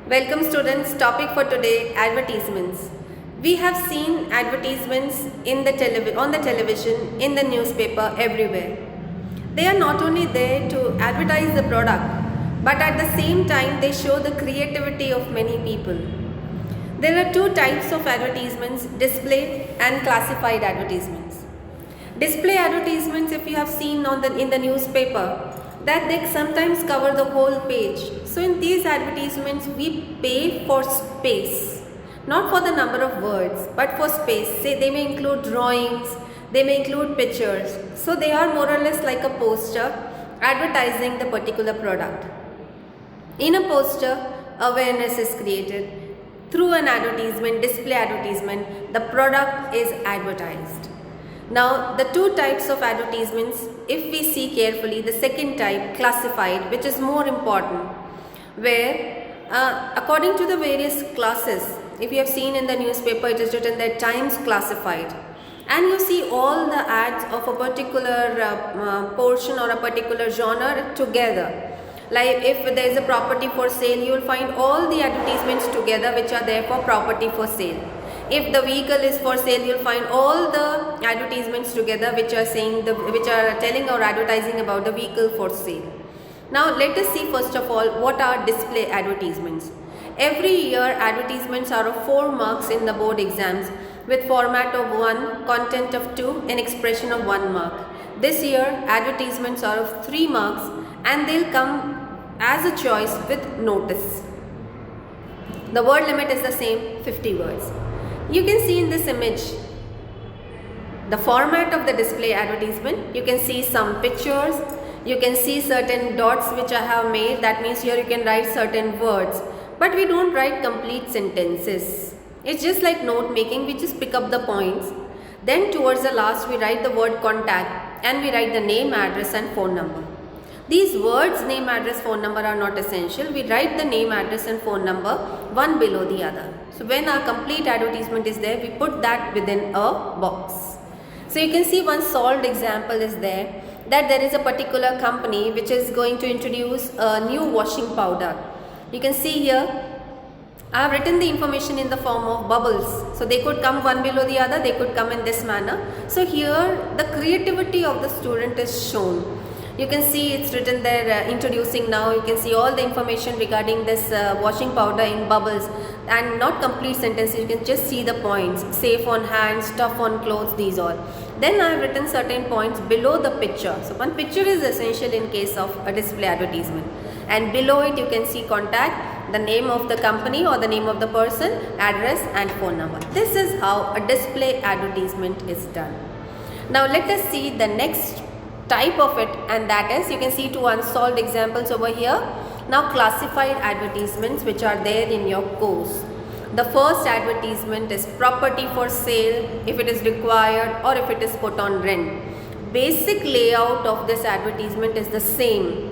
Welcome students. Topic for today, advertisements. We have seen advertisements on the television, in the newspaper, everywhere. They are not only there to advertise the product, but at the same time they show the creativity of many people. There are two types of advertisements, display and classified advertisements. Display advertisements, if you have seen in the newspaper, that they sometimes cover the whole page. So in these advertisements, we pay for space, not for the number of words, but for space. Say they may include drawings, they may include pictures. So they are more or less like a poster advertising the particular product. In a poster, awareness is created. Through an advertisement, display advertisement, the product is advertised. Now, the two types of advertisements, if we see carefully, the second type, classified, which is more important, where according to the various classes, if you have seen in the newspaper, it is written that Times Classified. And you see all the ads of a particular portion or a particular genre together. Like if there is a property for sale, you will find all the advertisements together which are there for property for sale. If the vehicle is for sale, you will find all the advertisements together which are telling or advertising about the vehicle for sale. Now let us see first of all what are display advertisements. Every year advertisements are of 4 marks in the board exams with format of 1, content of 2 and expression of 1 mark. This year advertisements are of 3 marks and they'll come as a choice with notice. The word limit is the same, 50 words. You can see in this image the format of the display advertisement. You can see some pictures, you can see certain dots which I have made. That means here you can write certain words, but we don't write complete sentences. It's just like note making, we just pick up the points. Then towards the last we write the word contact and we write the name, address and phone number. These words, name, address, phone number are not essential. We write the name, address and phone number one below the other. So when our complete advertisement is there, we put that within a box. So you can see one solved example is there, that there is a particular company which is going to introduce a new washing powder. You can see here I have written the information in the form of bubbles. So they could come one below the other, they could come in this manner. So here the creativity of the student is shown. You can see it's written there introducing now. You can see all the information regarding this washing powder in bubbles and not complete sentences. You can just see the points, safe on hands, tough on clothes, these all. Then I have written certain points below the picture. So one picture is essential in case of a display advertisement. And below it you can see contact, the name of the company or the name of the person, address and phone number. This is how a display advertisement is done. Now let us see the next type of it, and that is, you can see two unsolved examples over here. Now classified advertisements which are there in your course. The first advertisement is property for sale if it is required or if it is put on rent. Basic layout of this advertisement is the same.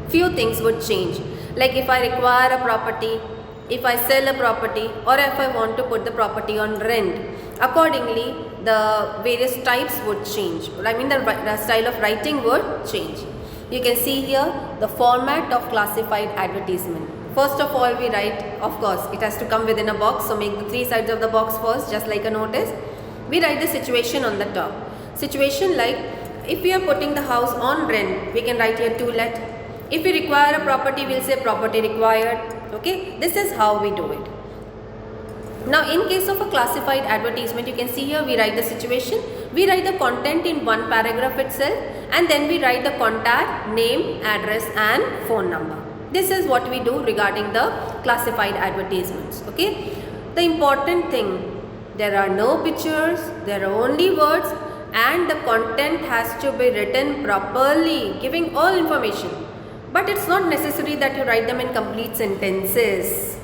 Few things would change, like if I require a property, if I sell a property, or if I want to put the property on rent. Accordingly, the various types would change. I mean the style of writing would change. You can see here the format of classified advertisement. First of all we write, of course it has to come within a box, so make the 3 sides of the box first, just like a notice. We write the situation on the top. Situation like, if we are putting the house on rent, we can write here to let. If we require a property, we'll say property required. Okay, this is how we do it. Now in case of a classified advertisement, you can see here we write the situation, we write the content in one paragraph itself, and then we write the contact, name, address and phone number. This is what we do regarding the classified advertisements. Okay, the important thing, there are no pictures, there are only words, and the content has to be written properly, giving all information. But it's not necessary that you write them in complete sentences.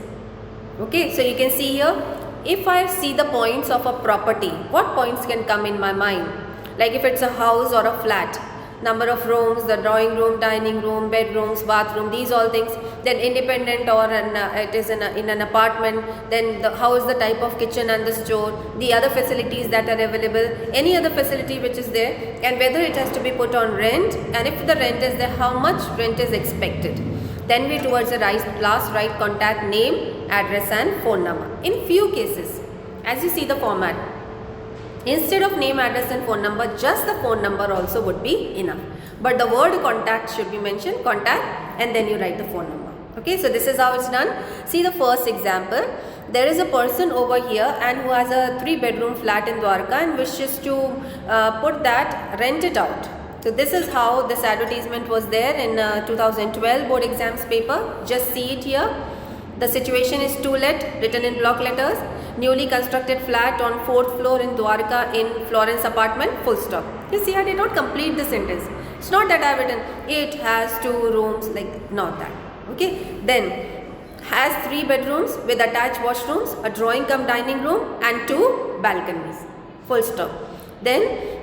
Okay, so you can see here, if I see the points of a property, what points can come in my mind? Like if it's a house or a flat, number of rooms, the drawing room, dining room, bedrooms, bathroom, these all things. Then independent or it is in an apartment, then how is the type of kitchen and the store, the other facilities that are available, any other facility which is there, and whether it has to be put on rent, and if the rent is there, how much rent is expected. Then we towards the last write contact name, address and phone number. In few cases, as you see the format, instead of name, address and phone number, just the phone number also would be enough. But the word contact should be mentioned, contact, and then you write the phone number. Okay, so this is how it's done. See the first example. There is a person over here and who has a 3-bedroom flat in Dwarka and wishes to put that, rent it out. So this is how this advertisement was there in 2012 board exams paper. Just see it here. The situation is to let, written in block letters. Newly constructed flat on 4th floor in Dwarka in Florence apartment, full stop. You see, I did not complete the sentence. It's not that I have written, it has 2 rooms, like not that. Okay, then has 3 bedrooms with attached washrooms, a drawing cum dining room and 2 balconies, full stop. Then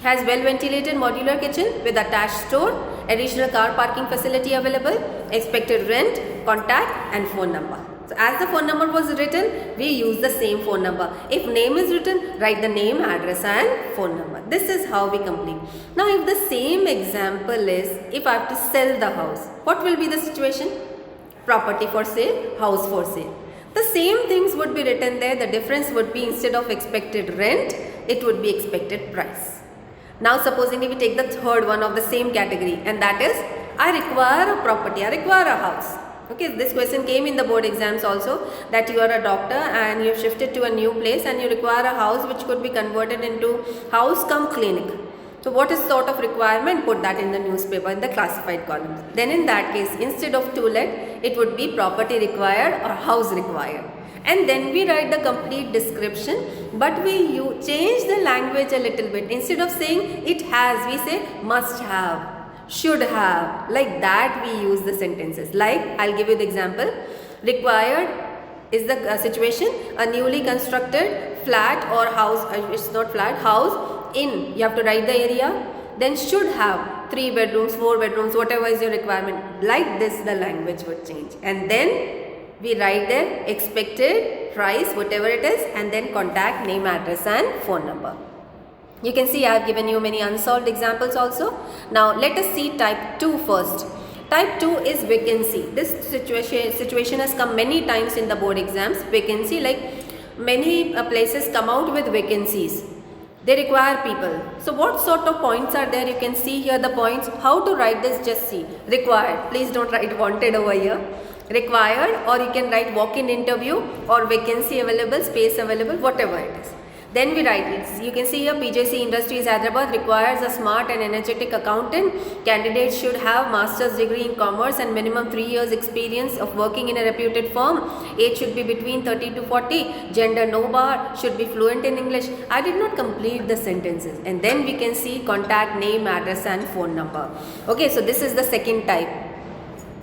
has well ventilated modular kitchen with attached store, additional car parking facility available, expected rent, contact and phone number. So as the phone number was written, we use the same phone number. If name is written, write the name, address and phone number. This is how we complete. Now if the same example is, if I have to sell the house, what will be the situation? Property for sale, house for sale. The same things would be written there. The difference would be, instead of expected rent, it would be expected price. Now supposing we take the third one of the same category, and that is, I require a property, I require a house. Okay, this question came in the board exams also, that you are a doctor and you have shifted to a new place and you require a house which could be converted into house cum clinic. So what is sort of requirement? Put that in the newspaper in the classified columns. Then in that case, instead of to let, it would be property required or house required. And then we write the complete description, but we change the language a little bit. Instead of saying it has, we say must have, should have. Like that we use the sentences. Like, I'll give you the example. Required is the situation, a newly constructed flat or house, it's not flat, house in, you have to write the area. Then should have 3 bedrooms, 4 bedrooms, whatever is your requirement. Like this the language would change. And then we write there expected price, whatever it is, and then contact name, address and phone number. You can see I have given you many unsolved examples also. Now let us see type 2 first. Type 2 is vacancy. This situation has come many times in the board exams. Vacancy, like many places come out with vacancies. They require people. So what sort of points are there? You can see here the points. How to write this, just see. Required. Please don't write wanted over here. Required, or you can write walk-in interview or vacancy available, space available, whatever it is. Then we write it. You can see here PJC Industries Hyderabad requires a smart and energetic accountant. Candidates should have master's degree in commerce and minimum 3 years experience of working in a reputed firm. Age should be between 30 to 40. Gender no bar. Should be fluent in English. I did not complete the sentences. And then we can see contact name, address and phone number. Okay, so this is the second type.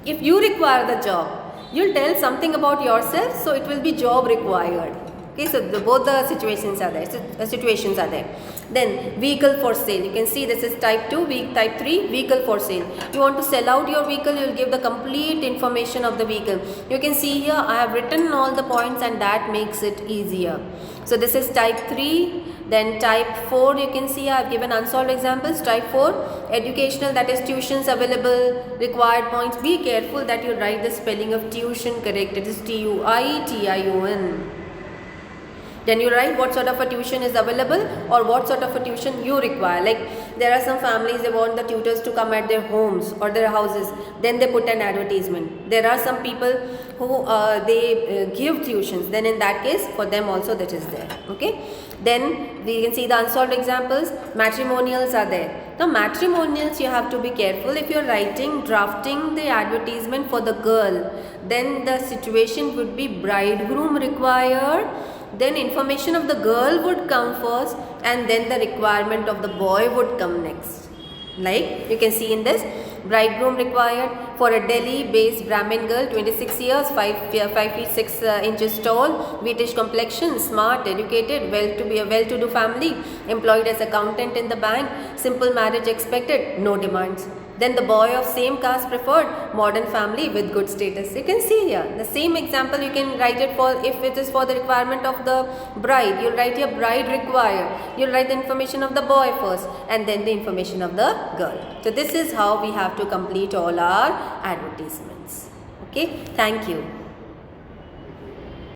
If you require the job, you'll tell something about yourself, so it will be job required. Okay, so both the situations are there. Then vehicle for sale. You can see this is type 2, type 3, vehicle for sale. You want to sell out your vehicle, you will give the complete information of the vehicle. You can see here I have written all the points and that makes it easier. So this is type 3. Then type 4, you can see I have given unsolved examples. Type 4, educational, that is tuitions available, required points. Be careful that you write the spelling of tuition correct. It is T-U-I-T-I-O-N. Then you write what sort of a tuition is available or what sort of a tuition you require. Like there are some families, they want the tutors to come at their homes or their houses. Then they put an advertisement. There are some people who they give tuitions. Then in that case, for them also that is there. Okay. Then we can see the unsolved examples. Matrimonials are there. Now matrimonials, you have to be careful. If you are drafting the advertisement for the girl, then the situation would be bridegroom required. Then information of the girl would come first and then the requirement of the boy would come next. Like you can see in this, bridegroom required for a Delhi-based Brahmin girl, 26 years, 5 feet 6 inches tall, wheatish complexion, smart, educated, well-to-do family, employed as accountant in the bank, simple marriage expected, no demands. Then the boy of same caste preferred modern family with good status. You can see here the same example. You can write it for, if it is for the requirement of the bride, you'll write your bride required. You'll write the information of the boy first and then the information of the girl. So this is how we have to complete all our advertisements. Okay, thank you.